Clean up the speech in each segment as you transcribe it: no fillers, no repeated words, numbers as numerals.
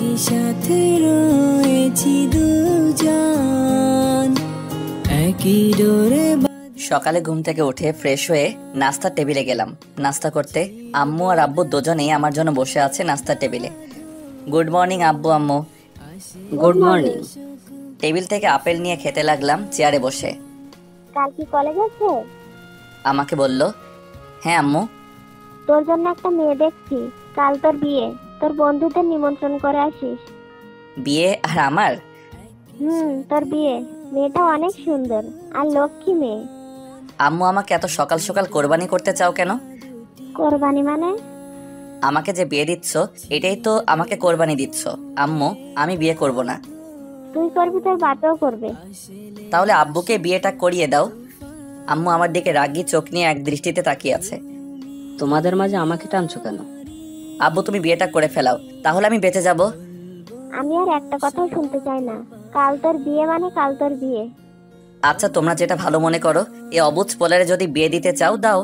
একই সাথে রয়েছি দুজন, একই ডোরে। সকালে ঘুম থেকে উঠে ফ্রেশ হয়ে নাস্তার টেবিলে গেলাম নাস্তা করতে। আম্মু আর আব্বু দুজনেই আমার জন্য বসে আছে নাস্তার টেবিলে। গুড মর্নিং আব্বু আম্মু। Good morning. টেবিল থেকে আপেল নিয়ে খেতে লাগলাম চেয়ারে বসে। কাল কি কলেজ আছে? আমাকে বলল, হ্যাঁ আম্মু। তোর জন্য একটা মেয়ে দেখছি, কাল তোর বিয়ে, তোর বন্ধুদের নিমন্ত্রণ করে আসিস। বিয়ে আর আমার? তোর বিয়ে। মেয়েটা অনেক সুন্দর আর লক্ষ্মী মেয়ে। আম্মু আমাকে এত সকাল সকাল কোরবানি করতে চাও কেন? কোরবানি মানে? আমাকে যে বিয়ে দিচ্ছ এটাই তো আমাকে কোরবানি দিচ্ছ। আম্মু আমি বিয়ে করব না। তুই করবি, তোর বাবাও করবে। তাহলে আব্বুকে বিয়েটা করিয়ে দাও। আম্মু আমার দিকে রাগী চোখ নিয়ে এক দৃষ্টিতে তাকিয়ে আছে। তোমাদের মাঝে আমাকে টানছো কেন? আব্বু তুমি বিয়েটা করে ফেলাও, তাহলে আমি বেঁচে যাব। আমি আর একটা কথাও শুনতে চাই না। কাল তোর বিয়ে মানে কাল তোর বিয়ে। আচ্ছা তোমরা যেটা ভালো মনে করো। এই অবুঝ পোলারে যদি বিয়ে দিতে চাও দাও।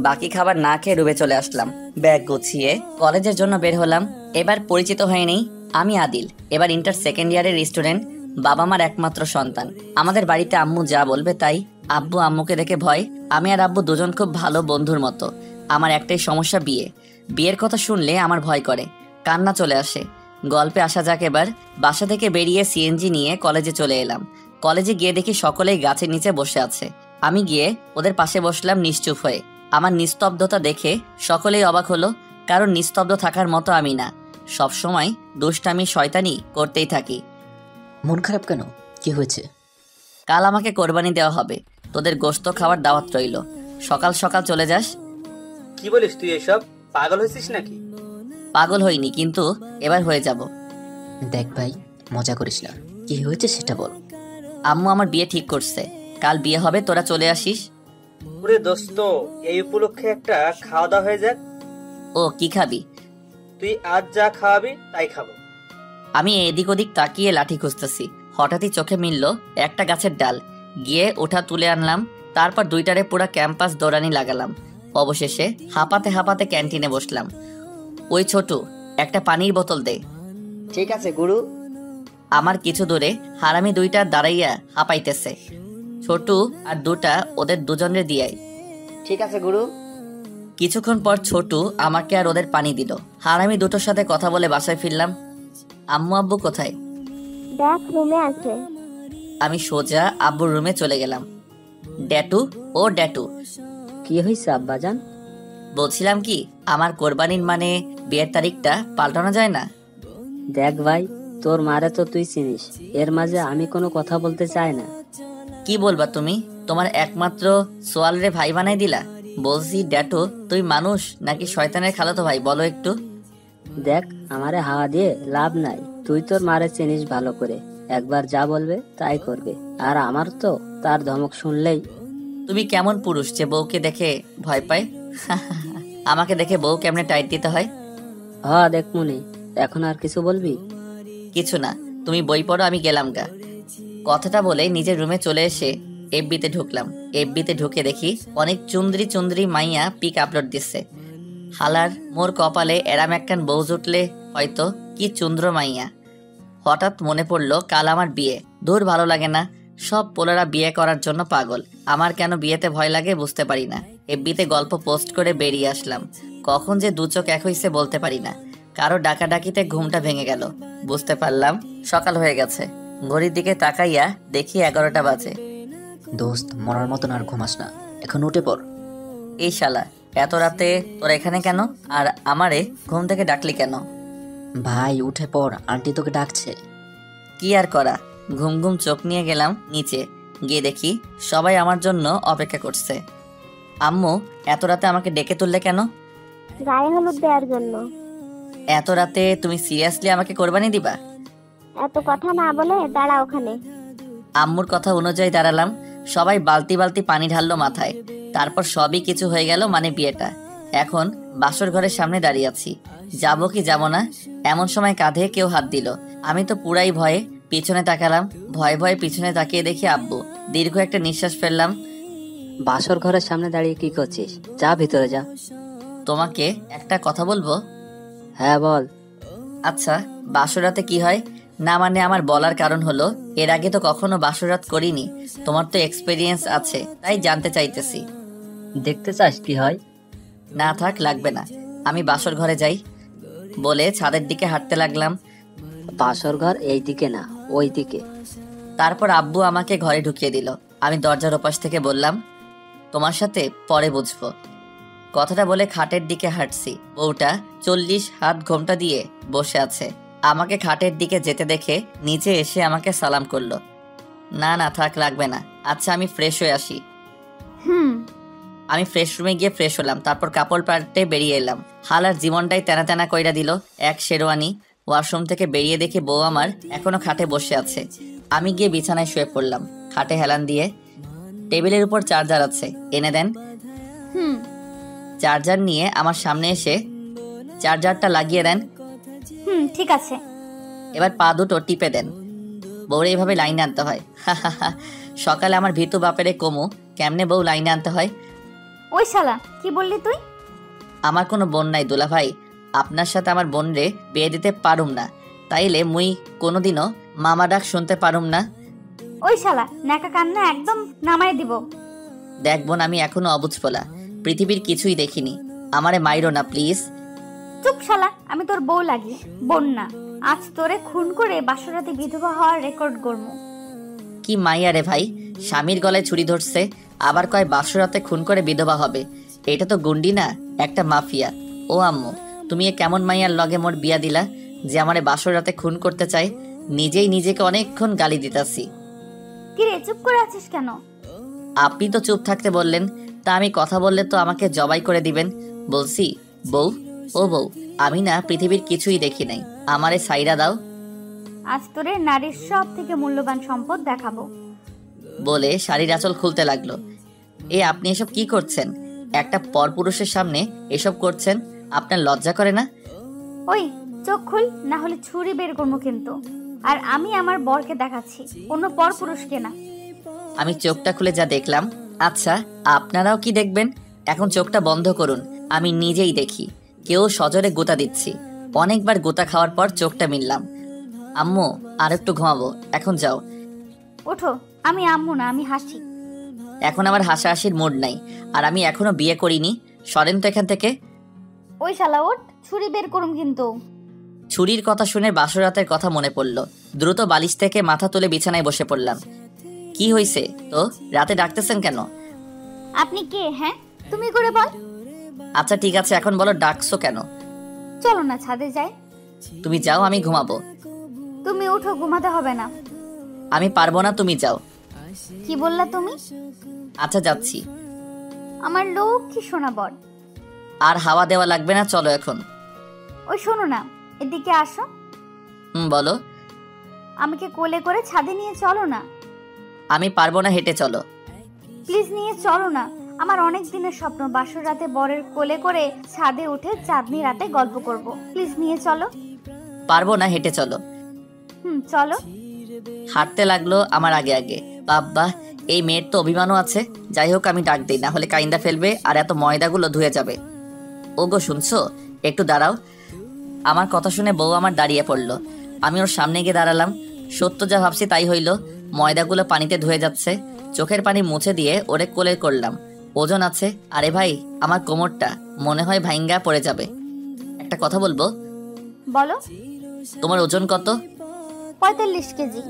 বাকি খাবার না খেয়ে রুমে চলে আসলাম। ব্যাগ গুছিয়ে কলেজের জন্য বের হলাম। এবার পরিচিত হয়ে নেই, আমি আদিল, এবার ইন্টার সেকেন্ড ইয়ারের স্টুডেন্ট, বাবা মার একমাত্র সন্তান। আমাদের বাড়িতে আম্মু যা বলবে তাই। আব্বু আম্মুকে দেখে ভয়। আমি আর আব্বু দুজন খুব ভালো বন্ধুর মতো। আমার একটাই সমস্যা, বিয়ের কথা শুনলে আমার ভয় করে, কান্না চলে আসে। গল্পে আসা যাক এবার। বাসা থেকে বেরিয়ে সিএনজি নিয়ে কলেজে চলে এলাম। কলেজে গিয়ে দেখি সকলেই গাছের নিচে বসে আছে। আমি গিয়ে ওদের পাশে বসলাম নিশ্চুপ হয়ে। আমার নিস্তব্ধতা দেখে সকলেই অবাক হলো, কারণ নিস্তব্ধ থাকার মতো আমি না, সবসময় দুষ্টামি শয়তানি করতেই থাকি। মন খারাপ কেন? কি হয়েছে? কাল আমাকে কোরবানি দেওয়া হবে, তোদের গোশত খাওয়ার দাওয়াত রইল। সকাল সকাল চলে যাস। কি বলিস তুই এসব? পাগল হয়েছিস নাকি? পাগল হইনি, কিন্তু এবার হয়ে যাব। দেখ ভাই, মজা করিস না, কি হয়েছে সেটা বল। আম্মু আমার বিয়ে ঠিক করছে, কাল বিয়ে হবে, তোরা চলে আসিস। ওরে দোস্ত, এই উপলক্ষে একটা খাওয়া দাওয়া হয়ে যাক। ও কি খাবি? তুই আজ যা খাওয়াবি তাই খাবো। আমি এদিক ওদিক তাকিয়ে লাঠি খুঁজতেছি, হঠাৎই চোখে মিলল একটা গাছের ডাল। গিয়ে ওঠা তুলে আনলাম, তারপর দুইটারে পুরা ক্যাম্পাস দৌড়ানি লাগালাম। অবশেষে হাঁপাতে হাঁপাতে ক্যান্টিনে বসলাম। ওই ছোটু, একটা পানির বোতল দে। ঠিক আছে গুরু। আমার কিছু দূরে হারামি দুইটা দাঁড়াইয়া হাঁপাইতেছে। ছোটু আর দুটা ওদের দুজনের দিয়াই। ঠিক আছে গুরু। কিছুক্ষণ পর ছোটু আমাকে আর ওদের পানি দিল। হারামি দুটোর সাথে কথা বলে বাসায় ফিরলাম। আম্মু আব্বু কোথায়? দেখ, রুমে আছে। আমি সোজা আব্বুর রুমে চলে গেলাম। ড্যাটু, ও ড্যাটু। কি হয়েছে আব্বাজান? বলছিলাম কি, আমার কোরবানির মানে বিয়ের তারিখটা পাল্টানো যায় না? দেখ ভাই, তোর মারে তো তুই চিনিস, এর মাঝে আমি কোনো কথা বলতে চাই না। কি বলবা তুমি? তোমার একমাত্র সোয়াল রে ভাই বানাই দিলা। বলছি ড্যাটু, তুই মানুষ নাকি শয়তানের খালাতো ভাই, বলো একটু। দেখ, আমারে হাওয়া দিয়ে লাভ নাই, তুই তোর মারে চিনিস ভালো করে, একবার যা বলবে তাই করবে। আর আমার তো তার ধমক শুনলেই। তুমি কেমন পুরুষ যে বউকে দেখে ভয় পায়? আমাকে দেখে বউ কেমনে টাইট দিতে হয়। দেখ মুনি, এখন আর কিছু বলবি? কিছু না, তুমি বই পড়ো, আমি গেলাম গা। কথাটা বলে নিজের রুমে চলে এসে এফবিতে ঢুকলাম। এফবিতে ঢুকে দেখি অনেক চুন্দ্রি চুন্দ্রি মাইয়া পিক আপলোড দিচ্ছে। হালার মোর কপালে এরাম একখান বউ জুটলে হয়তো, কি চুন্দ্র মাইয়া। হঠাৎ মনে পড়লো কাল আমার বিয়ে। দূর ভালো লাগে না, সব পোলারা বিয়ে করার জন্য পাগল। আমার কেন বিয়েতে ভয় লাগে বুঝতে পারি না। এফবিতে গল্প পোস্ট করে বেরিয়ে আসলাম। কখন যে দু চোখ এক হইছে বলতে পারি না। কারো ডাকাডাকিতে ঘুমটা ভেঙে গেল। বুঝতে পারলাম সকাল হয়ে গেছে। ঘড়ির দিকে তাকাইয়া দেখি 11টা বাজে। দোস্ত, মরার মতন আর ঘুমাস না, এখন উঠে পড়। এই শালা, এত রাতে তোরা এখানে কেন? আর আমারে ঘুম থেকে ডাকলি কেন? ভাই উঠে পড়, আন্টি তোকে ডাকছে। কি আর করা, ঘুম ঘুম চোখ নিয়ে গেলাম নিচে। গিয়ে দেখি সবাই আমার জন্য অপেক্ষা করছে। আম্মু এত রাতে আমাকে ডেকে তুললে কেন? গায়ে হলুদ দেওয়ার জন্য। এত রাতে তুমি সিরিয়াসলি আমাকে কোরবানি দিবা? এত কথা না বলে দাঁড়া ওখানে। আম্মুর কথা অনুযায়ী দাঁড়ালাম। সবাই বালতি বালতি পানি ঢাললো মাথায়। তারপর সবই কিছু হয়ে গেল, মানে বিয়েটা। এখন বাসর ঘরের সামনে দাঁড়িয়ে আছি, যাবো কি যাবো না। এমন সময় কাঁধে কেউ হাত দিল। আমি তো পুরাই ভয়ে পিছনে তাকালাম। ভয়ে ভয়ে পিছনে তাকিয়ে দেখি আব্বু। দীর্ঘ একটা নিঃশ্বাস ফেললাম। বাসর ঘরের সামনে দাঁড়িয়ে কি করছিস? যা ভিতরে যা। তোমাকে একটা কথা বলবো। হ্যাঁ বল। আচ্ছা, বাসরাতে কি হয় না, মানে আমার বলার কারণ হলো এর আগে তো কখনো বাসরাত করিনি, তোমার তো এক্সপেরিয়েন্স আছে, তাই জানতে চাইতেছি। দেখতে চাস কি হয়? না থাক, লাগবে না, আমি বাসর ঘরে যাই বলে ছাদের দিকে হাঁটতে লাগলাম। বাসর ঘর এই দিকে না, ওই দিকে। তারপর আব্বু আমাকে ঘরে ঢুকিয়ে দিল। আমি দরজার ওপাশ থেকে বললাম, তোমার সাথে পরে বুঝবো। কথাটা বলে খাটের দিকে হাঁটছি। বউটা 40 হাত ঘোমটা দিয়ে বসে আছে। আমাকে খাটের দিকে যেতে দেখে নিচে এসে আমাকে সালাম করলো। না না থাক, লাগবে না, আচ্ছা আমি ফ্রেশ হয়ে আসি। আমি ফ্রেশ রুমে গিয়ে ফ্রেশ হলাম, তারপর কাপড় পাল্টে বেরিয়ে এলাম। হালার জীবনটাই তেনা তেনা কইরা দিল। এক শেরওয়ানি। ওয়াশরুম থেকে বেরিয়ে দেখি বউ আমার এখনো খাটে বসে আছে। আমি গিয়ে বিছানায় শুয়ে পড়লাম। খাটে হেলান দিয়ে। টেবিলের উপর চার্জার আছে, এনে দেন। চার্জার নিয়ে আমার সামনে এসে চার্জারটা লাগিয়ে দেন। ঠিক আছে। এবার পা দুটো টিপে দেন। বউরে এইভাবে লাইনে আনতে হয়। সকালে আমার ভীতু বাপেরে কমু কেমনে বউ লাইনে আনতে হয়। ওই শালা, কি বললি তুই? আমার কোনো বোন নাই দুলা ভাই, আপনার সাথে আমার বোন রে বিয়ে দিতে পারুম না, তাইলে মুই কোনোদিনও মামা ডাক শুনতে পারুম না। ওই শালা, নাকা কান্না একদম নামাই দিব। দেখ বোন, আমি এখনো অবুঝ পোলা, পৃথিবীর কিছুই দেখিনি, আমারে মাইরো না প্লিজ। চুপ শালা, আমি তোর বউ লাগি, বোন না। আজ তোরে খুন করে বাসরাতে বিধবা হওয়ার রেকর্ড গড়মু। কি মাইয়া রে ভাই, স্বামীর গলায় ছুরি ধরছে, আবার কয় বাসরাতে খুন করে বিধবা হবে। এটা তো গুন্ডি না, একটা মাফিয়া। ও আম্মু, তুমি এ কেমন মাইয়ার লগে মোর বিয়া দিলা যে আমারে বাসরাতে খুন করতে চায়? নিজেই নিজেকে অনেকক্ষণ গালি দিতাছি। কিরে চুপ করে আছিস কেন? আপনি তো চুপ থাকতে বললেন, তা আমি কথা বললে তো আমাকে জবাই করে দিবেন। বলছি বউ, ও বউ, আমি না পৃথিবীর কিছুই দেখি নাই, আমারে সাইরা দাও। আজ তোরে নারীর সব থেকে মূল্যবান সম্পদ দেখাবো। বলে শাড়ির আঁচল খুলতে লাগলো। এ আপনি এসব কি করছেন? একটা পরপুরুষের সামনে এসব করছেন, আপনার লজ্জা করে না? ওই চোখ খুল, না হলে ছুরি বের করবো কিন্তু। আর আমি আমার বরকে দেখাচ্ছি, অন্য পরপুরুষকে না। আমি চোখটা খুলে যা দেখলাম। আচ্ছা আপনারাও কি দেখবেন? এখন চোখটা বন্ধ করুন, আমি নিজেই দেখি। কেউ সজোরে গোতা দিচ্ছি। অনেকবার গোতা খাওয়ার পর চোখটা মিললাম। আম্মু আর একটু ঘুমাবো, এখন যাও। ওঠো, আমি আম্মু না, আমি হাসি। এখন আমার হাসাহাসির মুড নাই, আর আমি এখনো বিয়ে করিনি। সরেন তো এখান থেকে। ওই শালা ওঠ, ছুরি বের করুম কিন্তু। ছুরির কথা শুনে বাসরাতের কথা মনে পড়ল। দ্রুত বালিশ থেকে মাথা তুলে বিছানায় বসে পড়লাম। কি হয়েছে তো? রাতে ডাকতেছেন কেন? আপনি কে? হ্যাঁ তুমি করে বল। আচ্ছা ঠিক আছে, এখন বলো ডাকছো কেন? চলো না ছাদে যাই। তুমি যাও, আমি ঘুমাবো। তুমি উঠো, ঘুমাতে হবে না। আমি পারবো না, তুমি যাও। কি বললা তুমি? আচ্ছা যাচ্ছি। আমার লক্ষ্মী সোনা বর। আর হাওয়া দেওয়া লাগবে না, চলো এখন। ওই শোনো না, এদিকে আসো। বলো। আমাকে কোলে করে ছাদে নিয়ে চলো না। আমি পারবো না, হেঁটে চলো। প্লিজ নিয়ে চলো না, আমার অনেক দিনের স্বপ্ন বাসর রাতে বরের কোলে করে ছাদে উঠে চাঁদনি রাতে গল্প করব। প্লিজ নিয়ে চলো। পারবো না, হেঁটে চলো। চলো। হাঁটতে লাগলো আমার আগে আগে। বাবা, এই মেয়ের তো অভিমানও আছে। যাই হোক, আমি ডাক দিই, না হলে কাইন্দা ফেলবে আর এত ময়দাগুলো ধুয়ে যাবে। ওগো শুনছো, একটু দাঁড়াও। আমার কথা শুনে বউ আমার দাঁড়িয়ে পড়লো। আমি ওর সামনে গিয়ে দাঁড়ালাম। সত্য যা ভাবছি তাই হইল। ময়দাগুলো পানিতে ধুয়ে যাচ্ছে। চোখের পানি মুছে দিয়ে ওরে কোলে করলাম। ওজন আছে। আরে ভাই, আমার কোমরটা মনে হয় ভাইঙ্গা পড়ে যাবে। একটা কথা বলবো? বলো। তোমার ওজন কত? 45 কেজি।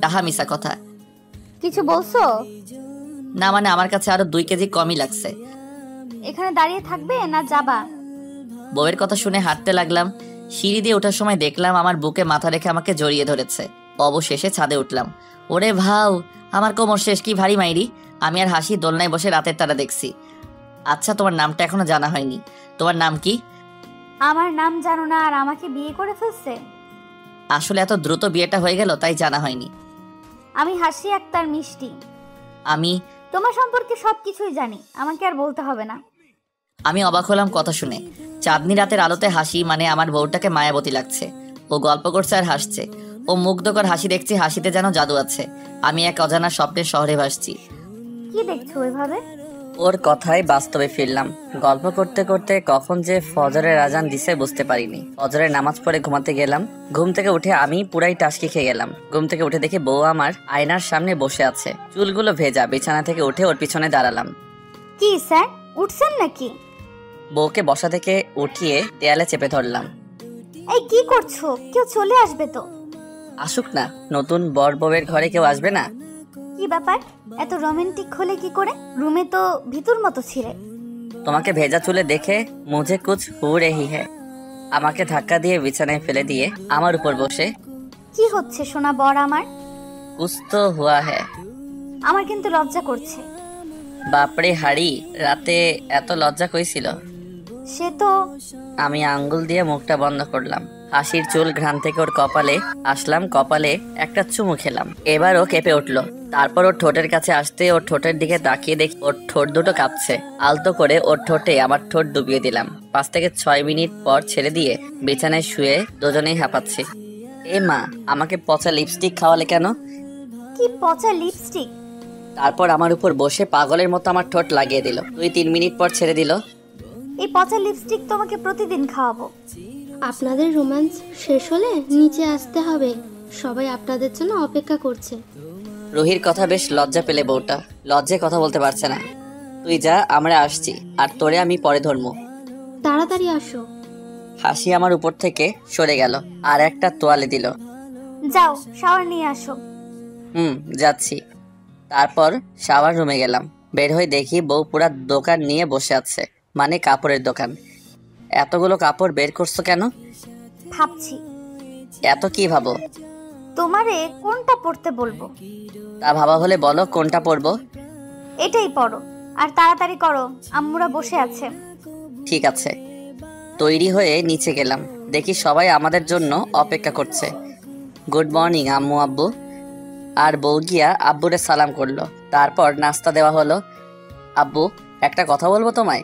ডাহা মিশা কথা। কিছু বলছো? না মানে আমার কাছে আরো 2 কেজি কমই লাগছে। এখানে দাঁড়িয়ে থাকবে না যাবা? বউয়ের কথা শুনে হাঁটতে লাগলাম। সিঁড়ি দিয়ে ওঠার সময় দেখলাম আমার বুকে মাথা রেখে আমাকে জড়িয়ে ধরেছে। অবশেষে ছাদে উঠলাম। ওরে ভাও, আমার কোমর শেষ, কি ভারী মাইরি। আমি আর হাসি দোলনায় বসে রাতের তারা দেখছি। আচ্ছা তোমার নামটা এখনো জানা হয়নি, তোমার নাম কি? আমার নাম জানো না আর আমাকে বিয়ে করে ফেলছে? আসলে এত দ্রুত বিয়েটা হয়ে গেল তাই জানা হয়নি। আমি হাসি আক্তার মিষ্টি। আমি তোমার সম্পর্কে সবকিছুই জানি, আমাকে আর বলতে হবে না। আমি অবাক হলাম কথা শুনে। চাঁদনি রাতের আলোতে হাসি মানে আমার বউটাকে মায়াবতী লাগছে। ও গল্প করছে আর হাসছে। ও মুগ্ধকর হাসি দেখছি, হাসিতে যেন জাদু আছে। আমি এক অজানা স্বপ্নের শহরে ভাসছি। কি দেখছো এভাবে? ওর কথায় বাস্তবে ফিরলাম। গল্প করতে করতে কখন যে ফজরের আজান দিছে বুঝতে পারিনি। ফজরের নামাজ পড়ে ঘুমাতে গেলাম। ঘুম থেকে উঠে আমি পুরাই টাসকি খেয়ে গেলাম। ঘুম থেকে উঠে দেখি বউ আমার আয়নার সামনে বসে আছে, চুলগুলো ভেজা। বিছানা থেকে উঠে ওর পিছনে দাঁড়ালাম। কি স্যার, উঠছেন নাকি? বউকে বসা থেকে উঠিয়ে দেয়ালে চেপে ধরলাম। এই কি করছো? কেউ চলে আসবে তো। আসুক না, নতুন বর বউয়ের ঘরে কেউ আসবে না? কি ব্যাপার, এত রোমান্টিক হলে কি করে? রুমে তো ভিতর মতো ছিলে। তোমাকে ভেজা চুলে দেখে মুঝে কুছ হো রহি হ্যায়। আমাকে ধাক্কা দিয়ে বিছানায় ফেলে দিয়ে আমার উপর বসে, কি হচ্ছে সোনা বর আমার? কুছ তো হুয়া হ্যায়। আমার কিন্তু লজ্জা করছে। বাপরে হাড়ি, রাতে এত লজ্জা কইছিল? সে তো। আমি আঙ্গুল দিয়ে মুখটা বন্ধ করলাম। হাসির চুল ঘ্রাণ থেকে ওর কপালে আসলাম, কপালে একটা চুমু খেলাম। এবার ও কেঁপে উঠলো। তারপর ওর ঠোঁটের কাছে আসতে ওর ঠোঁটের দিকে তাকিয়ে দেখি ওর ঠোঁট দুটো কাঁপছে। আলতো করে ওর ঠোঁটে আমার ঠোঁট ডুবিয়ে দিলাম। 5 থেকে 6 মিনিট পর ছেড়ে দিয়ে বিছানায় শুয়ে দুজনেই হাঁপাচ্ছি। এ মা, আমাকে পচা লিপস্টিক খাওয়ালে কেন? কি পচা লিপস্টিক? তারপর আমার উপর বসে পাগলের মতো আমার ঠোঁট লাগিয়ে দিল। 2-3 মিনিট পর ছেড়ে দিল। এই পচা লিপস্টিক তোমাকে প্রতিদিন খাওয়াবো। আপনাদের রোম্যান্স শেষ হলে নিচে আসতে হবে, সবাই আপনাদের জন্য অপেক্ষা করছে। রুহির কথা বেশ লজ্জা পেলে বউটা, লজ্জায় কথা বলতে পারছে না। তুই যা, আমরা আসছি, আর তোরে আমি পরে ধরবো। তাড়াতাড়ি আসো। হাসি আমার উপর থেকে সরে গেল আর একটা তোয়ালে দিল। যাও শাওয়ার নিয়ে আসো। যাচ্ছি। তারপর শাওয়ার রুমে গেলাম। বের হয়ে দেখি বউ পুরা দোকান নিয়ে বসে আছে, মানে কাপড়ের দোকান। এতগুলো কাপড় বের করছো কেন? ভাবছি এত কি ভাবো? তোমারে কোনটা পড়তে বলবো। তা ভাবা হলে বলো কোনটা পরবো। এটাই পড়ো, আর তাড়াতাড়ি করো, আম্মুরা বসে আছে। ঠিক আছে। তৈরি হয়ে নিচে গেলাম। দেখি সবাই আমাদের জন্য অপেক্ষা করছে। গুড মর্নিং আম্মু আব্বু। আর বউ গিয়া আব্বুরে সালাম করলো। তারপর নাস্তা দেওয়া হলো। আব্বু, একটা কথা বলবো তোমায়।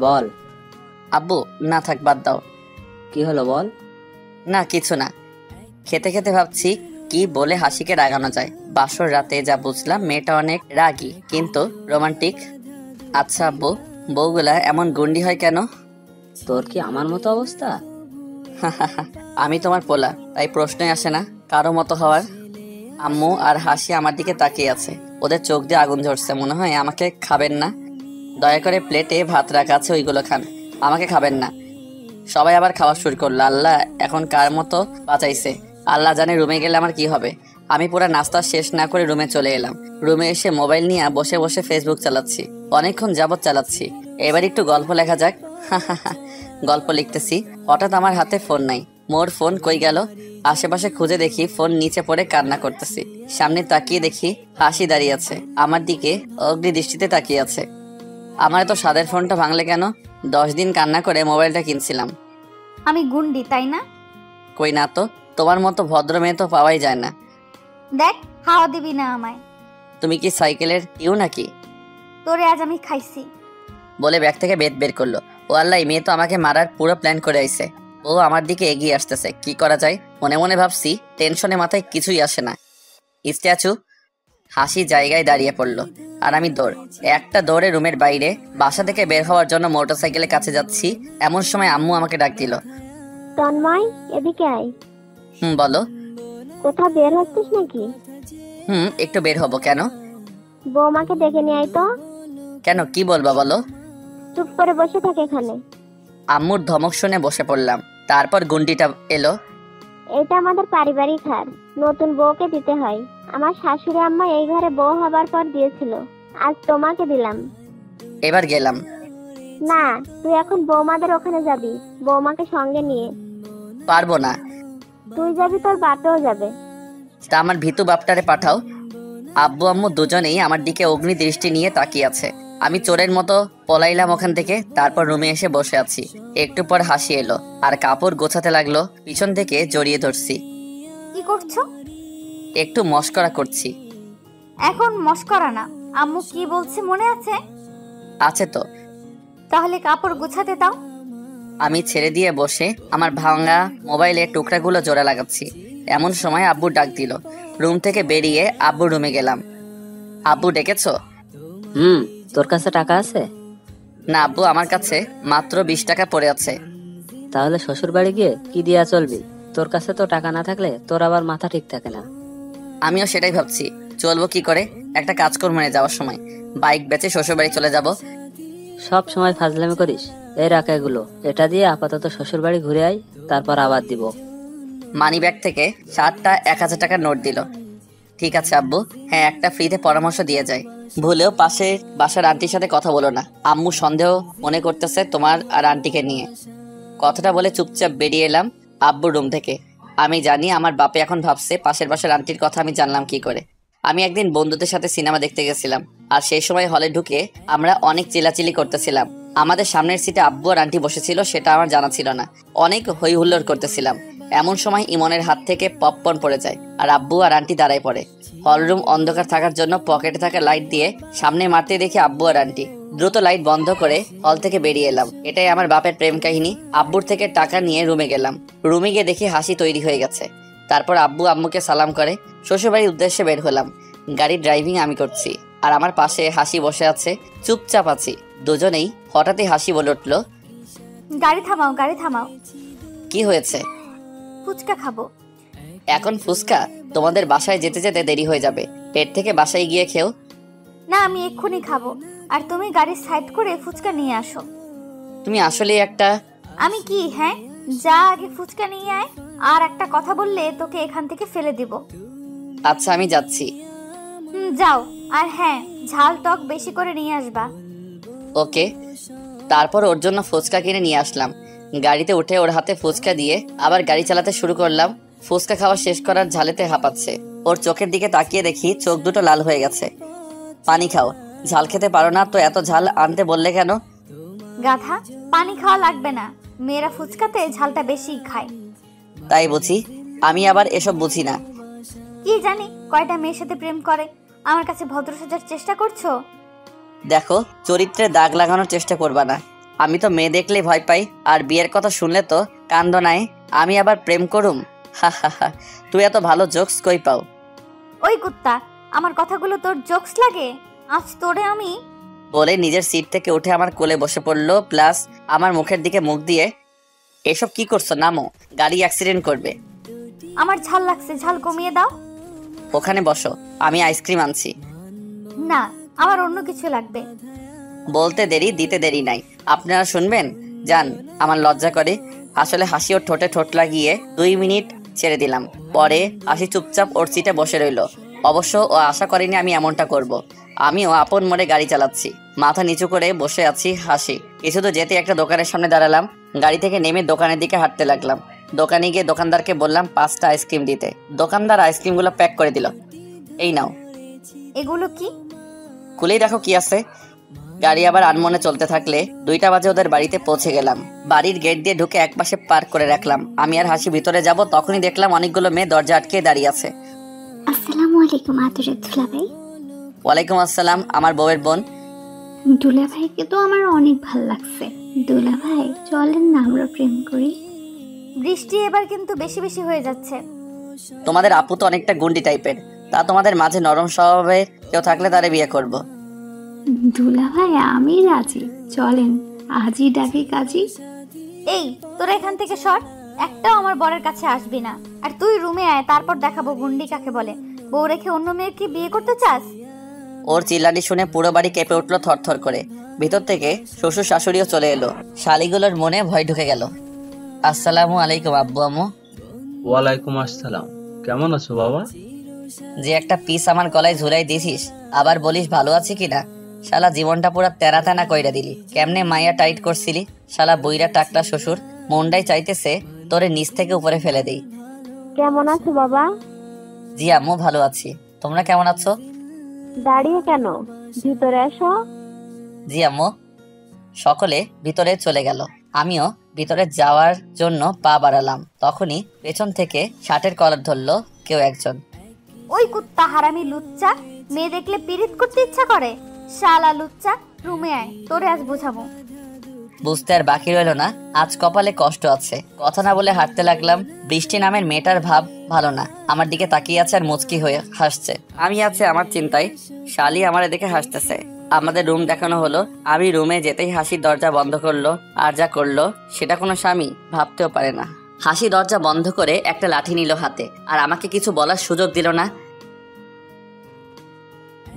বল। আব্বু, না থাক, বাদ দাও। কি হলো বল। না কিছু না। খেতে খেতে ভাবছি কি বলে হাসিকে রাগানো যায়। বাসর রাতে যা বুঝলাম মেয়েটা অনেক রাগী কিন্তু রোমান্টিক। আচ্ছা আব্বু, বউগুলা এমন গুন্ডি হয় কেন? তোর কি আমার মতো অবস্থা? আমি তোমার পোলা, তাই প্রশ্নই আসে না কারো মতো হওয়ার। আম্মু আর হাসি আমার দিকে তাকিয়ে আছে। ওদের চোখ দিয়ে আগুন ঝরছে। মনে হয় আমাকে খাবেন না। দয়া করে প্লেটে ভাত রাখা আছে, ওইগুলো খান, আমাকে খাবেন না। সবাই আবার খাওয়া শুরু করলো। আল্লাহ এখন কার মতো বাঁচাইছে, আল্লাহ জানে রুমে গেলে আমার কি হবে। আমি পুরো নাস্তা শেষ না করে রুমে চলে এলাম। রুমে এসে মোবাইল নিয়ে বসে বসে ফেসবুক চালাচ্ছি। অনেকক্ষণ যাবত চালাচ্ছি। এবার একটু গল্প লেখা যাক। গল্প লিখতেছি, হঠাৎ আমার হাতে ফোন নাই। মোর ফোন কই গেল? আশেপাশে খুঁজে দেখি ফোন নিচে পড়ে কান্না করতেছি। সামনে তাকিয়ে দেখি হাসি দাঁড়িয়ে আছে, আমার দিকে অগ্নি দৃষ্টিতে তাকিয়ে আছে। আমার এত স্বাদের ফোনটা ভাঙলে কেন? 10 দিন কান্না করে মোবাইলটা কিনছিলাম। আমি গুন্ডি তাই না? কই না তো, তোমার মতো ভদ্র মেয়ে তো পাওয়াই যায় না। দেখ, হাওয়া দিবি না আমায়। তুমি কি সাইকেলের টিউ নাকি? তোরে আজ আমি খাইছি। বলে ব্যাগ থেকে বেত বের করলো। ও আল্লাহ, মেয়ে তো আমাকে মারার পুরো প্ল্যান করে আইছে। ও আমার দিকে এগিয়ে আসতেছে, কি করা যায় মনে মনে ভাবছি। টেনশনে মাথায় কিছুই আসে না। স্ট্যাচু। হাসি জায়গায় দাঁড়িয়ে পড়লো আর আমি একটা দৌড়ে রুমের বাইরে বাসা থেকে বের হওয়ার জন্য মোটরসাইকেলের কাছে যাচ্ছি। এমন সময় আম্মু আমাকে ডাক দিল। তন্ময়, এদিকে আয়। বলো। কোথাও বের হচ্ছিস নাকি? একটু বের হবো। কেন? বৌমাকে ডেকে নিয়ে আয় তো। কেন, কি বলবা বলো? চুপ করে বসে থাকে এখানে। আম্মুর ধমক শুনে বসে পড়লাম। তারপর গুন্ডিটা এলো। এটা আমাদের পারিবারিক হার, নতুন বউকে দিতে হয়। আমার শাশুড়ি আম্মা এই ঘরে বউ হবার পর দিয়েছিল, আজ তোমাকে দিলাম। এবার গেলাম। না, তুই এখন বৌমাদের ওখানে যাবি, বৌমাকে সঙ্গে নিয়ে। পারবো না। তুই যাবি, তোর বাপেও যাবে। তা আমার ভীতু বাপটারে পাঠাও। আব্বু আম্মু দুজনেই আমার দিকে অগ্নি দৃষ্টি নিয়ে তাকিয়ে আছে। আমি চোরের মতো পলাইলাম ওখান থেকে। তারপর রুমে এসে বসে আছি। একটু পর হাসি এলো আর কাপড় গোছাতে লাগলো। পিছন থেকে জড়িয়ে ধরছি। কি করছো? একটু মস্করা করছি। এখন মস্করা না, আম্মু কি বলছে মনে আছে? আছে তো। তাহলে কাপড় গুছাতে দাও। আমি ছেড়ে দিয়ে বসে আমার ভাঙা মোবাইলের টুকরাগুলো জোড়া লাগাচ্ছি। এমন সময় আব্বু ডাক দিল। রুম থেকে বেরিয়ে আব্বু রুমে গেলাম। আব্বু ডেকেছো? তোর কাছে টাকা আছে? না আব্বু, আমার কাছে মাত্র 20 টাকা পড়ে আছে। তাহলে শ্বশুর বাড়ি গিয়ে কি দিয়া চলবি? তোর কাছে তো টাকা না থাকলে তোর আবার মাথা ঠিক থাকে না। আমিও সেটাই ভাবছি, চলবো কি করে। একটা কাজ করবো, যাওয়ার সময় বাইক বেচে শ্বশুর বাড়ি চলে যাব। সব সময় ফাজলামি করিস। এই রাখ এগুলো, এটা দিয়ে আপাতত শ্বশুর বাড়ি ঘুরে আয়, তারপর আবার দিব। মানি ব্যাগ থেকে 7টা 1000 টাকার নোট দিল। ঠিক আছে আব্বু, হ্যাঁ একটা ফ্রিতে পরামর্শ দিয়ে যায়। ভুলেও পাশে বাসার আন্টির সাথে কথা বলো না, আম্মু সন্দেহ মনে করতেছে তোমার আর আন্টিকে নিয়ে। কথাটা বলে চুপচাপ বেরিয়ে এলাম আব্বুর রুম থেকে। আমি জানি আমার বাপে এখন ভাবছে পাশের বাসার আন্টির কথা আমি জানলাম কি করে। আমি একদিন বন্ধুদের সাথে সিনেমা দেখতে গেছিলাম, আর সেই সময় হলে ঢুকে আমরা অনেক চিল্লাচিল্লি করতেছিলাম। আমাদের সামনের সিটে আব্বু আর আন্টি বসেছিল, সেটা আমার জানা ছিল না। অনেক হই হুল্লোড় করতেছিলাম। এমন সময় ইমনের হাত থেকে পপকর্ন পড়ে যায়, আর আব্বু আর আন্টি দাঁড়ায় পড়ে। হলরুম অন্ধকার থাকার জন্য পকেটে থাকা লাইট দিয়ে সামনে মারতে দেখি আব্বু আর আন্টি। দ্রুত লাইট বন্ধ করে হল থেকে বেরিয়ে এলাম। এটাই আমার বাপের প্রেম কাহিনী। আব্বুর থেকে টাকা নিয়ে রুমে গেলাম। রুমে গিয়ে দেখি হাসি তৈরি হয়ে গেছে। তারপর আব্বু আম্মুকে সালাম করে শ্বশুরবাড়ির উদ্দেশ্যে বের হলাম। গাড়ির ড্রাইভিং আমি করছি, আর আমার পাশে হাসি বসে আছে। চুপচাপ আছি দুজনেই। হঠাৎই হাসি বলে উঠলো, গাড়ি থামাও, গাড়ি থামাও। কি হয়েছে? ফুচকা খাবো। এখন ফুচকা? তোমাদের বাসায় যেতে যেতে দেরি হয়ে যাবে, পেট থেকে বাসায় গিয়ে খেও। না, আমি এক্ষুনি খাবো। আর তুমি গাড়ি সাইড করে ফুচকা নিয়ে আসো। তুমি আসলে একটা... আমি কি? হ্যাঁ, যা আগে ফুচকা নিয়ে আয়। আর একটা কথা বললে তোকে এখান থেকে ফেলে দিব। আচ্ছা আমি যাচ্ছি। যাও। আর হ্যাঁ, ঝাল টক বেশি করে নিয়ে আসবা। ওকে। তারপর ওর জন্য ফুচকা কিনে নিয়ে আসলাম। গাড়িতে উঠে ওর হাতে ফুচকা দিয়ে আবার গাড়ি চালাতে শুরু করলাম। ফুচকা খাওয়া শেষ করার ঝালেতে হাঁপাচ্ছে। ওর চোখের দিকে তাকিয়ে দেখি চোখ দুটো লাল হয়ে গেছে। পানি খাও, ঝাল খেতে পারো না তো এত ঝাল আনতে বললে কেন? গাধা, পানি খাওয়া লাগবে না। মেয়েরা ফুচকাতে ঝালটা বেশি খায়। তাই বুঝি? আমি আবার এসব বুঝি না। কি জানি কয়টা মেয়ের সাথে প্রেম করে। আমার কাছে ভদ্র সাজার চেষ্টা করছো? দেখো, চরিত্রে দাগ লাগানোর চেষ্টা করবা না। আমি তো মেয়ে দেখলে ভয় পাই, আর বিয়ের কথা শুনলে তো কান্দ নাই। আমি আবার প্রেম করুম? হা হা হা, তুই এত ভালো জোকস কই পাও? ওই কুত্তা, আমার কথাগুলো তোর জোকস লাগে? আজ তোরে আমি... বলে নিজের সিট থেকে উঠে আমার কোলে বসে পড়লো, প্লাস আমার মুখের দিকে মুখ দিয়ে, এসব কি করছো? নামো, গাড়ি অ্যাক্সিডেন্ট করবে। আমার ঝাল লাগছে, ঝাল কমিয়ে দাও। ওখানে বসো, আমি আইসক্রিম আনছি। না, আমার অন্য কিছু লাগবে। বলতে দেরি দিতে দেরি নাই। আপনারা শুনবেন? যান, আমার লজ্জা করে। আসলে হাসি ওর ঠোঁটে ঠোঁট লাগিয়ে 2 মিনিট ছেড়ে দিলাম। পরে হাসি চুপচাপ ওর সিটে বসে রইলো। অবশ্য ও আশা করেনি আমি এমনটা করব। আমিও আপন মনে গাড়ি চালাচ্ছি, মাথা নিচু করে বসে আছি। হাসি কিছু তো যেতে একটা দোকানের সামনে দাঁড়ালাম। গাড়ি থেকে নেমে দোকানের দিকে হাঁটতে লাগলাম। দোকানে গিয়ে দোকানদারকে বললাম 5টা আইসক্রিম দিতে। দোকানদার আইসক্রিমগুলো প্যাক করে দিল। এই নাও। এগুলো কি? খুলেই দেখো কি আছে। গাড়ি আবার আনমনে চলতে থাকলে 2টা বাজে ওদের বাড়িতে পৌঁছে গেলাম। বাড়ির গেট দিয়ে ঢুকে একপাশে পার্ক করে রাখলাম। আমি আর হাসি ভিতরে যাব, তখনই দেখলাম অনেকগুলো মেয়ে দরজা আটকে দাঁড়িয়ে আছে। আসসালামু আলাইকুম আদরের দুলাভাই। ওয়ালাইকুম আসসালাম, আমার বউয়ের বোন। দুলাভাইকে তো আমার অনেক ভালো লাগছে। দুলাভাই চলেন না আমরা প্রেম করি। বৃষ্টি এবার কিন্তু বেশি বেশি হয়ে যাচ্ছে। তোমাদের আপু তো অনেকটা গুন্ডি টাইপের, তা তোমাদের মাঝে নরম স্বভাবের কেউ থাকলে তারে বিয়ে করব। দুলাভাই আমি রাজি, চলেন আজই ডাকি কাজী। এই, তোরা এখান থেকে সর। একটাও আমার বরের কাছে আসবি না। আর তুই রুমে আয়, তারপর দেখাবো গুন্ডি কাকে বলে। বউ রেখে অন্য মেয়েকে বিয়ে করতে চাস? ওর চিল্লানি শুনে পুরো বাড়ি কেঁপে উঠলো থরথর করে। ভিতর থেকে শ্বশুর শাশুড়িও চলে এলো। শালিগুলোর মনে ভয় ঢুকে গেল। আসসালামু আলাইকুম আব্বু আম্মু। ওয়ালাইকুম আসসালাম। কেমন আছো বাবা? যে একটা পিস আমার গলায় ঝুলাই দিছিস, আবার বলিস ভালো আছি কিনা। শালা জীবনটা পুরা তেনা তেনা কইরা দিলি। কেমনে মাইয়া টাইট করছিলি? শালা বইরা টাকলা শ্বশুর, মনটাই চাইতেছে তোরে নিচ থেকে উপরে ফেলে দেই। কেমন আছো বাবা? জি আম্মু ভালো আছি, তোমরা কেমন আছো? দাঁড়িয়ে কেন, ভিতরে এসো। জি আম্মু। সকলে ভিতরে চলে গেল। আমিও ভিতরে যাওয়ার জন্য পা বাড়ালাম। তখনই পেছন থেকে শার্টের কলার ধরলো কেউ একজন। ওই কুত্তা হারামি লুচ্চা, মেয়ে দেখলে পিরিত করতে ইচ্ছা করে। শালা লুচ্চা, রুমে আয়, তোরে আজ বোঝাবো। বুঝতে আর বাকি রইল না, আজ কপালে কষ্ট আছে। কথা না বলে হাঁটতে লাগলাম। বৃষ্টি নামের মেয়েটার ভাব ভালো না, আমার দিকে তাকিয়ে আছে আর মুচকি হয়ে হাসছে। আমি আছে আমার চিন্তায়, শালি আমার এদিকে হাসতেছে। আমাদের রুম দেখানো হলো। আমি রুমে যেতেই হাসির দরজা বন্ধ করলো, আর যা করলো সেটা কোনো স্বামী ভাবতেও পারে না। হাসি দরজা বন্ধ করে একটা লাঠি নিল হাতে, আর আমাকে কিছু বলার সুযোগ দিল না।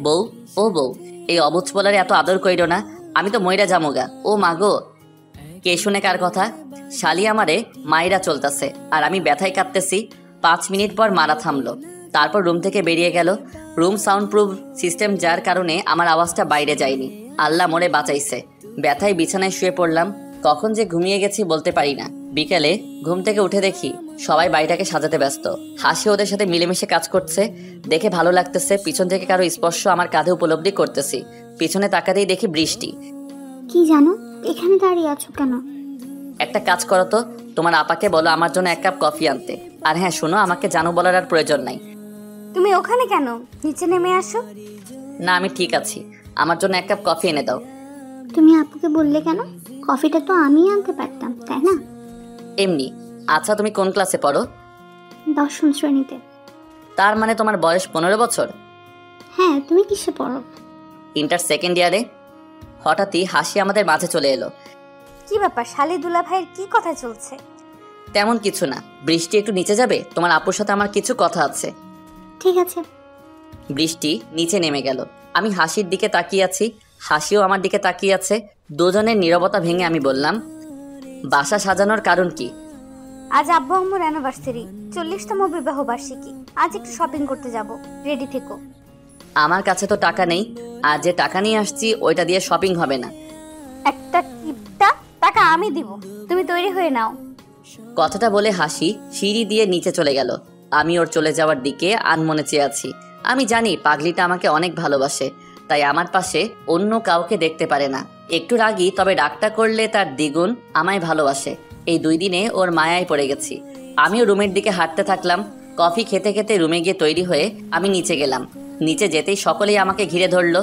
বউ, ও বউ, এই অবুঝ পোলারে এত আদর কইরো না, আমি তো মইরা জামুগা। ও মাগো, কে শুনে কার কথা? শালি আমারে মাইরা চলতেছে আর আমি ব্যথায় কাঁদতেছি। 5 মিনিট পর মারা থামলো, তারপর রুম থেকে বেরিয়ে গেল। রুম সাউন্ড প্রুফ সিস্টেম, যার কারণে আমার আওয়াজটা বাইরে যায়নি। আল্লাহ মোরে বাঁচাইছে। ব্যথায় বিছানায় শুয়ে পড়লাম। কখন যে ঘুমিয়ে গেছি বলতে পারি না। বিকেলে ঘুম থেকে উঠে দেখি সবাই বাড়িটাকে সাজাতে ব্যস্ত। হাসি ওদের সাথে মিলেমিশে কাজ করছে, দেখে ভালো লাগতেছে। পিছন থেকে কারো স্পর্শ আমার কাঁধে উপলব্ধি করতেছি। পিছনে তাকাতেই দেখি বৃষ্টি। কি জানো, এখানে দাঁড়িয়ে আছো কেন? একটা কাজ করো তো, তোমার আপাকে বলো আমার জন্য 1 কাপ কফি আনতে। আর হ্যাঁ শোনো, আমাকে জানো বলার আর প্রয়োজন নাই। তুমি ওখানে কেন? নিচে নেমে আসো। না, আমি ঠিক আছি, আমার জন্য 1 কাপ কফি এনে দাও। তুমি আপুকে বললে কেন? কফিটা তো আমি আনতে পারতাম, তাই না? এমনি। আচ্ছা, তুমি কোন ক্লাসে পড়ো? 10ম শ্রেণীতে। তার মানে তোমার বয়স 15 বছর? হ্যাঁ, তুমি কিসে পড়ো? ইন্টার সেকেন্ড ইয়ারে। হঠাৎই হাসি আমাদের মাঝে চলে এলো। কি ব্যাপার, শালি দুলা ভাইয়ের কি কথা চলছে? তেমন কিছু না। বৃষ্টি, একটু নিচে যাবে? তোমার আপুর সাথে আমার কিছু কথা আছে। ঠিক আছে। বৃষ্টি নিচে নেমে গেল। আমি হাসির দিকে তাকিয়ে আছি, হাসিও আমার দিকে তাকিয়ে আছে। দুজনের নীরবতা ভেঙে আমি বললাম, বাসা সাজানোর কারণ কি? আজ আব্বু আম্মুর অ্যানিভার্সারি, 40তম বিবাহ বার্ষিকী। আজ একটু শপিং করতে যাব, রেডি থেকো। আমার কাছে তো টাকা নেই, আর যে টাকা নিয়ে আসছি ওইটা দিয়ে শপিং হবে না। একটা টিপটা টাকা আমি দিব, তুমি তৈরি হয়ে নাও। কথাটা বলে হাসি সিঁড়ি দিয়ে নিচে চলে গেল। আমি ওর চলে যাওয়ার দিকে আনমনে চেয়ে আছি। আমি জানি পাগলিটা আমাকে অনেক ভালোবাসে, তাই আমার পাশে অন্য কাউকে দেখতে পারে না। একটু রাগী, তবে রাগটা করলে তার দ্বিগুণ আমায় ভালোবাসে। এই 2 দিনে ওর মায়ায় পড়ে গেছি। আমিও রুমের দিকে হাঁটতে থাকলাম। কফি খেতে খেতে রুমে গিয়ে তৈরি হয়ে আমি নিচে গেলাম। নিচে যেতেই সকলেই আমাকে ঘিরে ধরলো।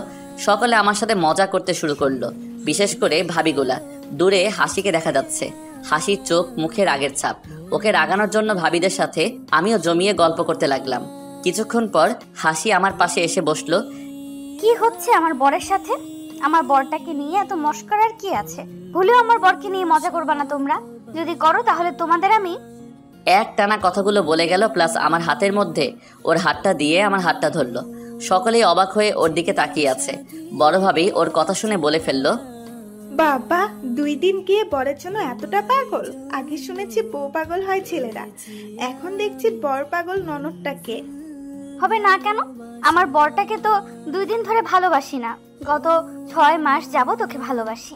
সকলে আমার সাথে মজা করতে শুরু করলো, বিশেষ করে ভাবিগুলা। দূরে হাসিকে দেখা যাচ্ছে। হাসির চোখ মুখে রাগের ছাপ। ওকে রাগানোর জন্য ভাবিদের সাথে আমিও জমিয়ে গল্প করতে লাগলাম। কিছুক্ষণ পর হাসি আমার পাশে এসে বসলো। কি হচ্ছে আমার বরের সাথে? আমার বরটাকে নিয়ে এত মস্করার কি আছে? ভুলেও আমার বরকে নিয়ে মজা করবা না তোমরা। যদি করো তাহলে তোমাদের আমি। এক টানা কথাগুলো বলে গেল, প্লাস আমার হাতের মধ্যে ওর হাতটা দিয়ে আমার হাতটা ধরলো। সকলেই অবাক হয়ে ওর দিকে তাকিয়ে আছে। বড় ভাবি ওর কথা শুনে বলে ফেললো, বাবা, 2 দিন গিয়ে বরের জন্য এতটা পাগল? আগে শুনেছি বউ পাগল হয় ছেলেরা, এখন দেখছি বর পাগল ননদটাকে। হবে না কেন? আমার বরটাকে তো 2 দিন ধরে ভালোবাসি না, গত 6 মাস যাবত ওকে ভালোবাসি।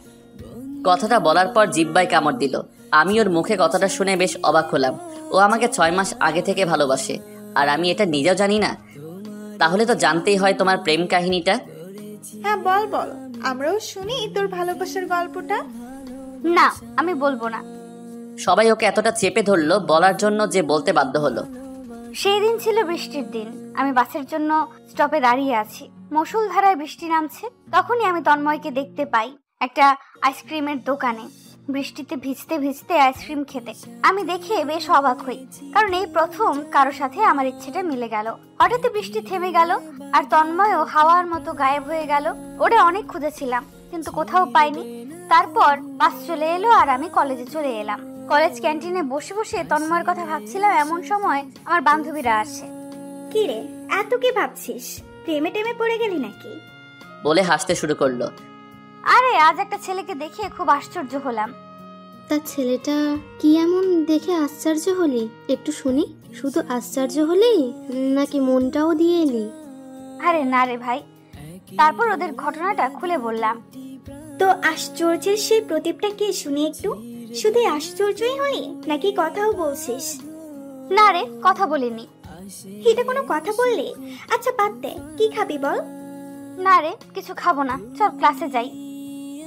কথাটা বলার পর জিব্বায় কামড় দিল। আমি ওর মুখে কথাটা শুনে বেশ অবাক হলাম। ও আমাকে 6 মাস আগে থেকে ভালোবাসে, আর আমি এটা নিজেও জানি না। তাহলে তো জানতেই হয় তোমার প্রেম কাহিনীটা। হ্যাঁ, বল বল, আমরাও শুনি তোর ভালোবাসার গল্পটা। না, আমি বলবো না। সবাই ওকে এতটা চেপে ধরলো বলার জন্য যে বলতে বাধ্য হলো। সেই দিন ছিল বৃষ্টির দিন। আমি বাসের জন্য স্টপে দাঁড়িয়ে আছি। মুষলধারায় বৃষ্টি নামছে। তখনই আমি তন্ময়কে দেখতে পাই একটা আইসক্রিমের দোকানে, বৃষ্টিতে ভিজতে ভিজতে আইসক্রিম খেতে। আমি দেখে বেশ অবাক হই, কারণ এই প্রথম কারো সাথে আমার ইচ্ছেটা মিলে গেল। হঠাৎ বৃষ্টি থেমে গেল, আর তন্ময়ও হাওয়ার মতো গায়েব হয়ে গেল। ওটা অনেক খুঁজেছিলাম, কিন্তু কোথাও পাইনি। তারপর বাস চলে এলো, আর আমি কলেজে চলে এলাম। কলেজ ক্যান্টিনে বসে বসে তন্ময়ের কথা ভাবছিলাম। এমন সময় আমার বান্ধবীরা আসে। কি রে, এত কি ভাবছিস? প্রেমে টেমে পড়ে গেলি নাকি? বলে হাসতে শুরু করলো। আরে, আজ একটা ছেলেকে দেখে খুব আশ্চর্য হলাম। তা ছেলেটা কি এমন দেখে আশ্চর্য হলি? একটু শুনি। শুধু আশ্চর্য হলি নাকি মনটাও দিয়ে এলি? আরে না রে ভাই। তারপর ওদের ঘটনাটা খুলে বললাম। তো আশ্চর্যের সেই প্রদীপটা কি শুনি একটু? শুধু আশ্চর্যই হলি নাকি কথাও বলছিস? না রে, কথা বলিনি। এটা কোনো কথা বললি? আচ্ছা বাদ দে, কি খাবি বল? না রে, কিছু খাবো না, চল ক্লাসে যাই।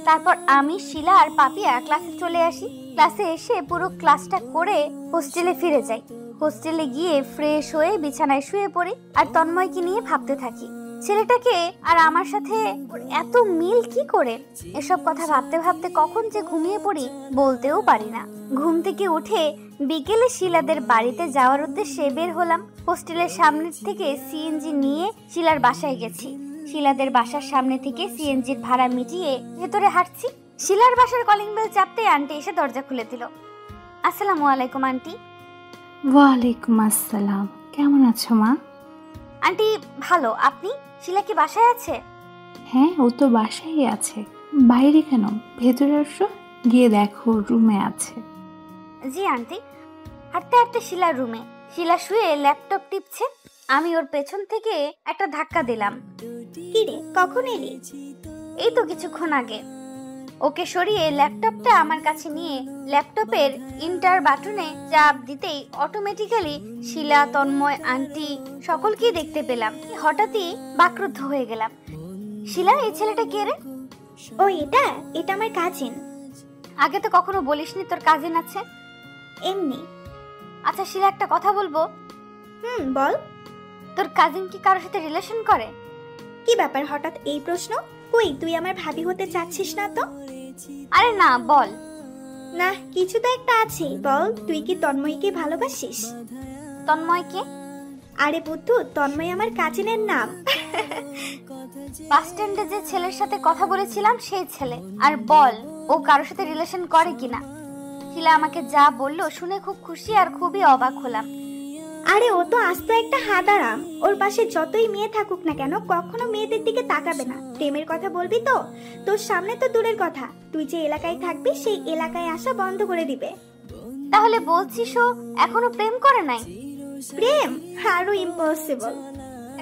তারপর আমি, শিলা আর পাপিয়া ক্লাসে চলে আসি। ক্লাসে এসে পুরো ক্লাসটা করে হোস্টেলে ফিরে যাই। হোস্টেলে গিয়ে ফ্রেশ হয়ে বিছানায় শুয়ে পড়ি, আর তন্ময়কে নিয়ে ভাবতে থাকি। ছেলেটাকে আর আমার সাথে এত মিল কি করে? এসব কথা ভাবতে ভাবতে কখন যে ঘুমিয়ে পড়ি বলতেও পারি না। ঘুম থেকে উঠে বিকেলে শিলাদের বাড়িতে যাওয়ার উদ্দেশ্যে বের হলাম। হোস্টেলের সামনের থেকে সিএনজি নিয়ে শিলার বাসায় গেছি। শিলাদের বাসার সামনে থেকে সিএনজির ভাড়া মিটিয়ে ভেতরে হাঁটছি। শিলার বাসার কলিং বেল চাপতেই আন্টি এসে দরজা খুলে দিল। আসসালামু আলাইকুম আন্টি। ওয়ালাইকুম আসসালাম, কেমন আছো মা? আন্টি ভালো, আপনি? শিলা কি বাসায় আছে? হ্যাঁ, ও তো বাসায় আছে। বাইরে কেন, ভেতরে আসো, গিয়ে দেখো রুমে আছে। জি আন্টি। হাঁটতে হাঁটতে শিলার রুমে। শিলা শুয়ে ল্যাপটপ টিপছে। আমি ওর পেছন থেকে একটা ধাক্কা দিলাম। কি রে, কখন এলি? এই তো কিছুক্ষণ আগে। ওকে সরিয়ে ল্যাপটপটা আমার কাছে নিয়ে ল্যাপটপের ইন্টার বাটনে চাপ দিতেই অটোমেটিক্যালি শিলা, তন্ময়, আন্টি সকলকেই দেখতে পেলাম। হঠাৎই বাকরুদ্ধ হয়ে গেলাম। শিলা, এই ছেলেটা কে রে? ও এটা আমার কাজিন। আগে তো কখনো বলিসনি তোর কাজিন আছে। এমনি। আচ্ছা শিলা, একটা কথা বলবো? বল। তোর কাজিন কি কারোর সাথে রিলেশন করে? কি ব্যাপার হঠাৎ এই প্রশ্ন? কই, তুই আমার ভাবি হতে চাচ্ছিস না তো? আরে না, বল না। কিছু তো একটা আছে, বল। তুই কি তন্ময়কে ভালোবাসিস? তন্ময়কে? আরে বুদ্ধু, তন্ময় আমার কাজিনের নাম। বাস স্ট্যান্ডে যে ছেলের সাথে কথা বলেছিলাম সেই ছেলে। আর বল, ও কারোর সাথে রিলেশন করে কিনা। শিলা আমাকে যা বললো শুনে খুব খুশি আর খুবই অবাক হলাম। আরে ও তো আস্ত একটা হাদারাম। ওর পাশে যতই মেয়ে থাকুক না কেন, কখনো মেয়েদের দিকে তাকাবে না। প্রেমের কথা বলবি তো তোর সামনে তো দূরের কথা, তুই যে এলাকায় থাকবি সেই এলাকায় আসা বন্ধ করে দিবে। তাহলে বলছিস ও এখনো প্রেম করে নাই? প্রেম আরো ইম্পসিবল।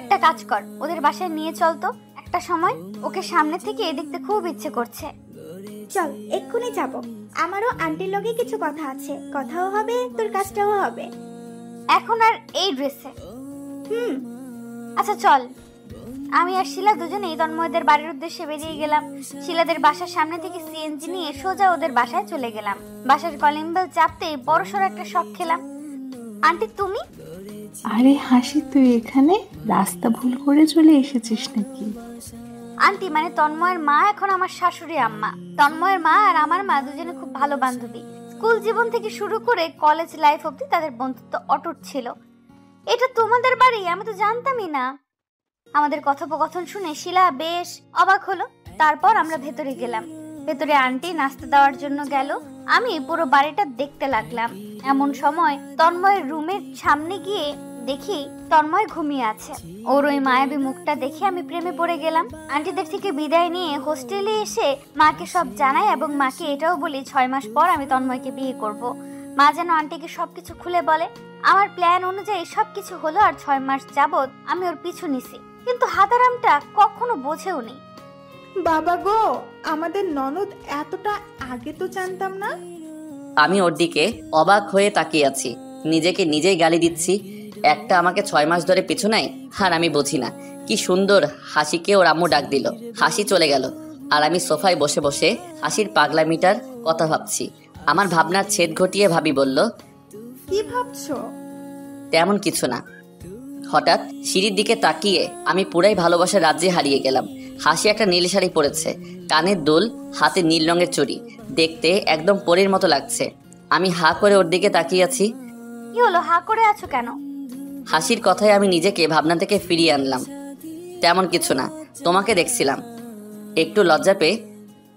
একটা কাজ কর, ওদের বাসায় নিয়ে চল তো একটা সময়। ওকে সামনে থেকে দেখতে খুব ইচ্ছে করছে। চল, এক্ষুনি যাব। আমারও আন্টির লগে কিছু কথা আছে, কথাও হবে, তোর কাজটাও হবে। এখন আর এই ড্রেসে? আচ্ছা চল। আমি আর শিলা দুজনেই তন্ময়দের বাড়ির উদ্দেশ্যে বেরিয়ে গেলাম। শিলাদের বাসার সামনে থেকে সিএনজি নিয়ে সোজা ওদের বাসায় চলে গেলাম। বাসার কলিং বেল চাপতেই বড়সড় একটা শক খেলাম। আন্টি তুমি? আরে হাসি, তুই এখানে? রাস্তা ভুল করে চলে এসেছিস নাকি? আন্টি মানে তন্ময়ের মা এখন আমার শাশুড়ি আম্মা। তন্ময়ের মা আর আমার মা দুজনে খুব ভালো বান্ধবী। স্কুল জীবন থেকে শুরু করে কলেজ লাইফ অবধি তাদের বন্ধুত্ব অটুট ছিল। এটা তোমাদের বাড়ি? আমি তো জানতামই না। আমাদের কথোপকথন শুনে শিলা বেশ অবাক হলো। তারপর আমরা ভেতরে গেলাম। ভেতরে আন্টি নাস্তা দেওয়ার জন্য গেল। আমি পুরো বাড়িটা দেখতে লাগলাম। এমন সময় তন্ময়ের রুমের সামনে গিয়ে দেখি তন্ময় ঘুমিয়ে আছে। ওর ওই মায়াবী মুখটা দেখে আমি প্রেমে পড়ে গেলাম। আন্টিদের থেকে বিদায় নিয়ে হোস্টেলে এসে মাকে সব জানাই এবং মাকে এটাও বলি 6 মাস পর আমি তন্ময়কে বিয়ে করব। মা যেন আন্টিকে সবকিছু খুলে বলে। আমার প্ল্যান অনুযায়ী সবকিছু হলো আর 6 মাস যাবত আমি ওর পিছু নিছি, কিন্তু হাদারামটা কখনো বোঝেও নি। বাবা গো, আমাদের ননদ এতটা আগে তো জানতাম না। আমি ওর দিকে অবাক হয়ে তাকিয়ে আছি, নিজেকে নিজেই গালি দিচ্ছি। একটা আমাকে 6 মাস ধরে পিছু নেয়, আর আমি বুঝি না। কি সুন্দর হাসিকে ওর আম্মু ডাক দিল। হাসি চলে গেল আর আমি সোফায় বসে বসে হাসির পাগলামিটার কথা ভাবছি। আমার ভাবনার ছেদ ঘটিয়ে ভাবি বলল, কি ভাবছো? তেমন কিছু না। হঠাৎ সিঁড়ির দিকে তাকিয়ে আমি পুরাই ভালোবাসার রাজ্যে হারিয়ে গেলাম। হাসি একটা নীল শাড়ি পরেছে, কানের দুল, হাতে নীল রঙের চুড়ি, দেখতে একদম পরীর মতো লাগছে। আমি হা করে ওর দিকে তাকিয়ে আছি। কি হলো, হা করে আছো কেন? হাসির কথায় আমি নিজেকে ভাবনা থেকে ফিরিয়ে আনলাম। তেমন কিছু না, তোমাকে দেখছিলাম। একটু লজ্জা পেয়ে।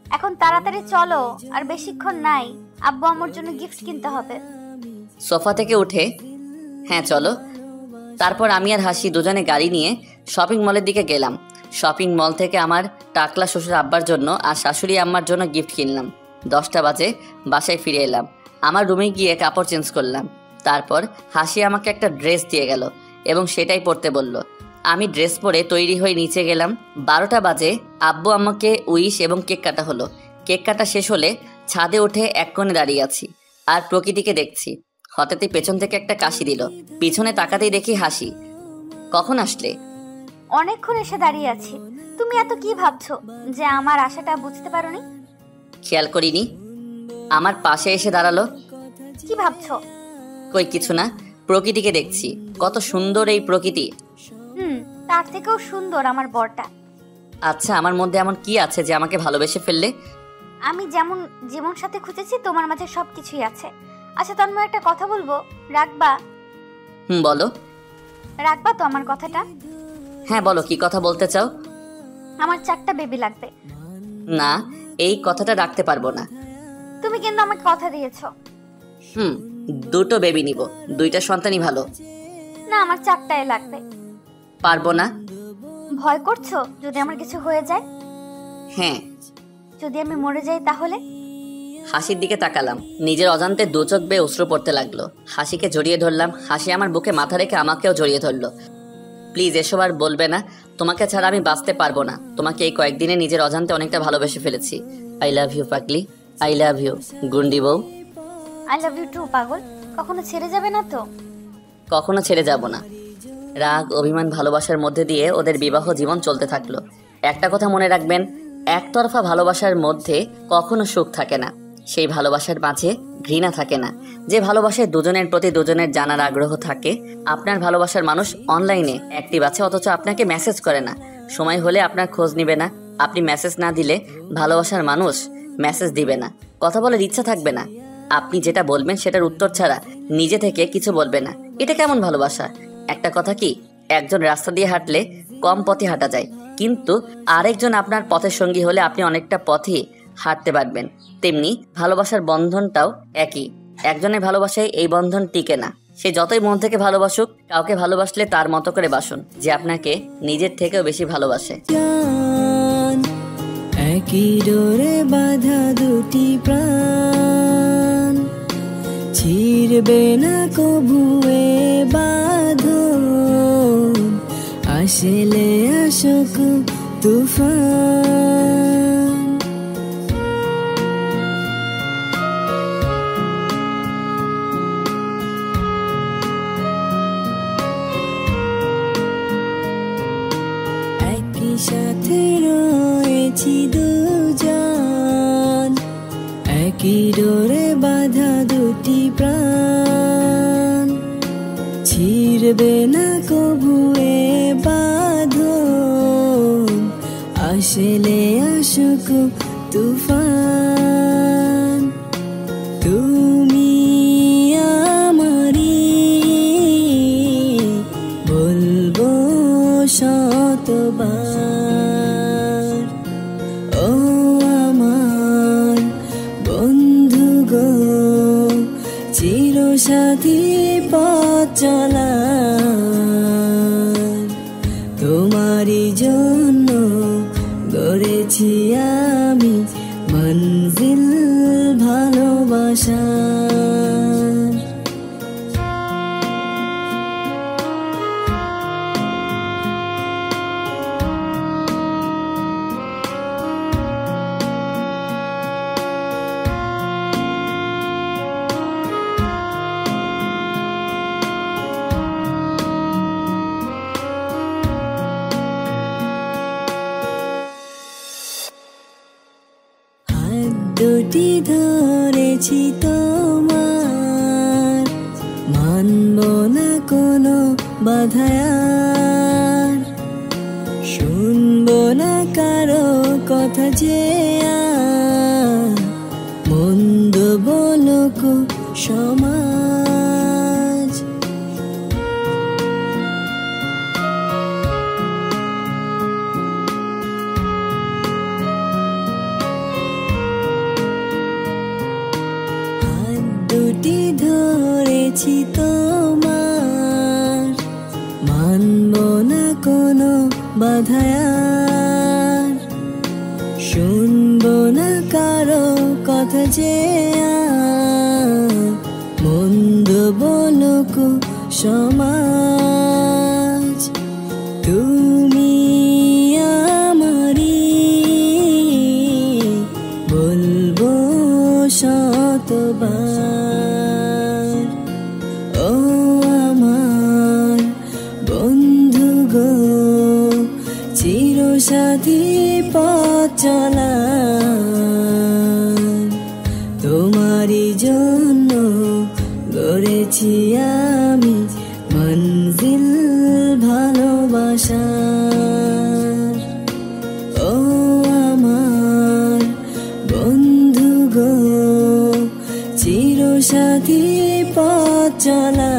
এখন তাড়াতাড়ি চলো, আর বেশিক্ষণ নাই। আব্বু আমার জন্য গিফট কিনতে হবে। সোফা থেকে উঠে হ্যাঁ চলো। তারপর আমি আর হাসি দুজনে গাড়ি নিয়ে শপিং মলের দিকে গেলাম। শপিং মল থেকে আমার টাকলা শ্বশুর আব্বার জন্য আর শাশুড়ি আম্মার জন্য গিফট কিনলাম। 10টা বাজে বাসায় ফিরে এলাম। আমার রুমে গিয়ে কাপড় চেঞ্জ করলাম। তারপর হাসি আমাকে একটা ড্রেস দিয়ে গেল এবং সেটাই পরতে বলল। আমি ড্রেস পরে তৈরি হয়ে নিচে গেলাম। 12টা বাজে আব্বু আম্মাকে উইশ এবং কেক কাটা হলো। কেক কাটা শেষ হলে ছাদে উঠে এক কোণে দাঁড়িয়ে আছি আর প্রকৃতিকে দেখছি। হঠাৎই পেছন থেকে একটা কাশি দিল। পিছনে তাকাতেই দেখি হাসি। কখন আসলে? অনেকক্ষণ এসে দাঁড়িয়ে আছি। তুমি এত কি ভাবছো যে আমার আশাটা বুঝতে পারোনি? খেয়াল করিনি। আমার পাশে এসে দাঁড়ালো। কি ভাবছো? কই কিছু না, প্রকৃতিকে দেখছি। কত সুন্দর এই প্রকৃতি। তার থেকেও সুন্দর আমার বরটা। আচ্ছা, আমার মধ্যে এমন কি আছে যে আমাকে ভালোবেসে ফেললে? আমি যেমন জীবন সাথে খুঁজেছি তোমার মাঝে সবকিছুই আছে। আচ্ছা তন্ময়, একটা কথা বলবো, রাখবা? বলো। রাখবা তো আমার কথাটা? হ্যাঁ বলো, কি কথা বলতে চাও? আমার 4টা বেবি লাগবে। না, এই কথাটা রাখতে পারবো না। তুমি কিন্তু আমাকে কথা দিয়েছো। 2টো বেবি নিব, 2টা সন্তানই ভালো। না, আমার 4টাই লাগবে। পারবো না। ভয় করছো যদি আমার কিছু হয়ে যায়? হ্যাঁ। যদি আমি মরে যাই তাহলে? হাসির দিকে তাকালাম, নিজের অজান্তে 2 চোখ বেয়ে অশ্রু পড়তে লাগলো। হাসিকে জড়িয়ে ধরলাম, হাসি আমার বুকে মাথা রেখে আমাকেও জড়িয়ে ধরলো। প্লিজ এসব আর বলবে না, তোমাকে ছাড়া আমি বাঁচতে পারবো না। তোমাকে এই কয়েকদিনে নিজের অজান্তে অনেকটা ভালোবেসে ফেলেছি। আই লাভ ইউ পাগলি, আই লাভ ইউ গুন্ডি বউ। আই লাভ ইউ টু পাগল। কখনো ছেড়ে যাবে না তো? কখনো ছেড়ে যাব না। রাগ, অভিমান, ভালোবাসার মধ্যে দিয়ে ওদের বিবাহ জীবন চলতে থাকলো। একটা কথা মনে রাখবেন, একতরফা ভালোবাসার মধ্যে কখনো সুখ থাকে না, সেই ভালোবাসার মাঝে ঘৃণা থাকে না। যে ভালোবাসায় দুজনের প্রতি দুজনের জানার আগ্রহ থাকে। আপনার ভালোবাসার মানুষ অনলাইনে অ্যাক্টিভ আছে, অথচ আপনাকে মেসেজ করে না। সময় হলে আপনার খোঁজ নিবে না। আপনি মেসেজ না দিলে ভালোবাসার মানুষ মেসেজ দিবে না, কথা বলার ইচ্ছা থাকবে না। আপনি যেটা বলবেন সেটার উত্তর ছাড়া নিজে থেকে কিছু বলবে না। এটা কেমন ভালোবাসা? একটা কথা কি, একজন রাস্তা দিয়ে হাঁটলে কম পথে হাঁটা যায়, কিন্তু আরেকজন আপনার পথের সঙ্গী হলে আপনি অনেকটা পথে হাঁটতে পারবেন। তেমনি ভালোবাসার বন্ধনটাও একই। একজনের ভালোবাসায় এই বন্ধন টিকে না। সে যতই মন থেকে ভালোবাসুক, কাউকে ভালোবাসলে তার মতো করে বাসুন, যে আপনাকে নিজের থেকেও বেশি ভালোবাসে। একই ডোরে বাঁধা 2টি প্রাণ, ছিড়বে না কবুয়ে বাঁধন, আসলে আসুক তুফান। একই সাথে রয়েছি দুজন, একই ডোরে বাঁধা 2টি প্রাণ, ছিড়বে না কবুয়ে বাঁধন, আসলে আসুক তুফান। তুমি আমারি, বলবো শতবার, ও আমার বন্ধু গো, চিরসাথী পথ চলা। তোমারই জন্য গড়েছি আমি মঞ্জিল ভালোবাসা। দুটি ধরেছি তোমার, মানব না কোনো বাধায়ার, শুনবো না কারো কথা যে আর, মন্দ বলুক সমাজ। দুটি ধরেছি তোমার, মানব না কোনো বাধায়ার, শুনবো না কারো কথা যে আর, মন্দ বলুক সমাজ। তুমি আমারি, বলবো শতবার, ও আমার বন্ধু গো, চিরসাথী পথ চলা। তোমারই জন্য গড়েছি আমি মঞ্জিল ভালোবাসা। ও আমার বন্ধু গো, চিরসাথী পথ চলা।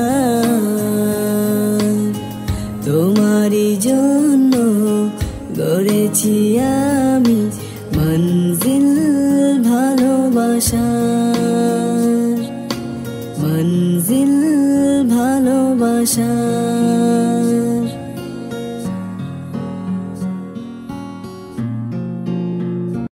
তোমারই জন্য গড়েছি গড়েছি আমি মঞ্জিল ভালোবাসার, মঞ্জিল ভালোবাসার।